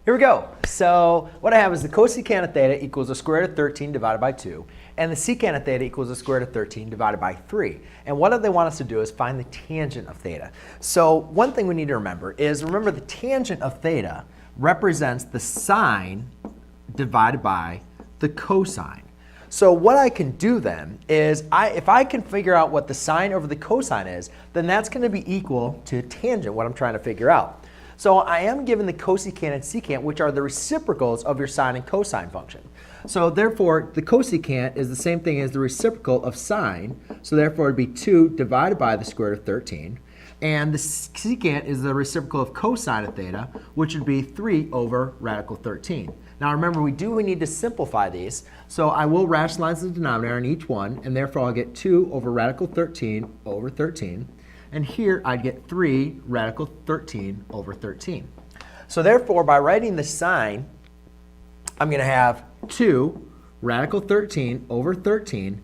Here we go. So what I have is the cosecant of theta equals the square root of 13 divided by 2, and the secant of theta equals the square root of 13 divided by 3. And what they want us to do is find the tangent of theta. So one thing we need to remember the tangent of theta represents the sine divided by the cosine. So what I can do then is, if I can figure out what the sine over the cosine is, then that's going to be equal to tangent, what I'm trying to figure out. So I am given the cosecant and secant, which are the reciprocals of your sine and cosine function. So therefore, the cosecant is the same thing as the reciprocal of sine. So therefore, it would be 2 divided by the square root of 13. And the secant is the reciprocal of cosine of theta, which would be 3 over radical 13. Now remember, we need to simplify these. So I will rationalize the denominator in each one, and therefore I'll get 2 over radical 13 over 13. And here I'd get 3 radical 13 over 13. So therefore, by writing the sine, I'm going to have 2 radical 13 over 13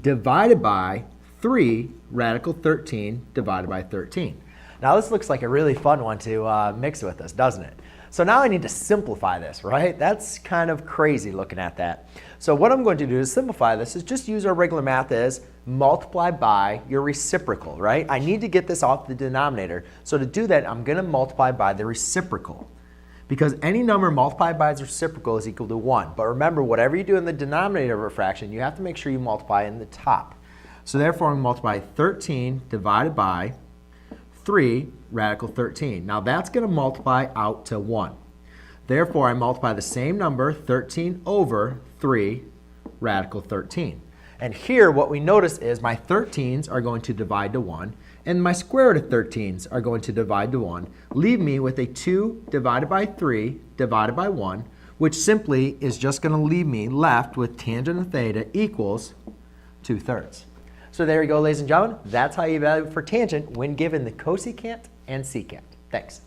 divided by 3 radical 13 divided by 13. Now this looks like a really fun one to mix with us, doesn't it? So now I need to simplify this, right? That's kind of crazy looking at that. So what I'm going to do to simplify this is just use our regular math as multiply by your reciprocal, right? I need to get this off the denominator. So to do that, I'm going to multiply by the reciprocal. Because any number multiplied by its reciprocal is equal to 1. But remember, whatever you do in the denominator of a fraction, you have to make sure you multiply in the top. So therefore, I'm going to multiply 13 divided by 3 radical 13. Now that's going to multiply out to 1. Therefore, I multiply the same number, 13 over 3 radical 13. And here what we notice is my 13s are going to divide to 1, and my square root of 13s are going to divide to 1, leave me with a 2 divided by 3 divided by 1, which simply is just going to leave me left with tangent of theta equals 2/3. So there you go, ladies and gentlemen. That's how you evaluate for tangent when given the cosecant and secant. Thanks.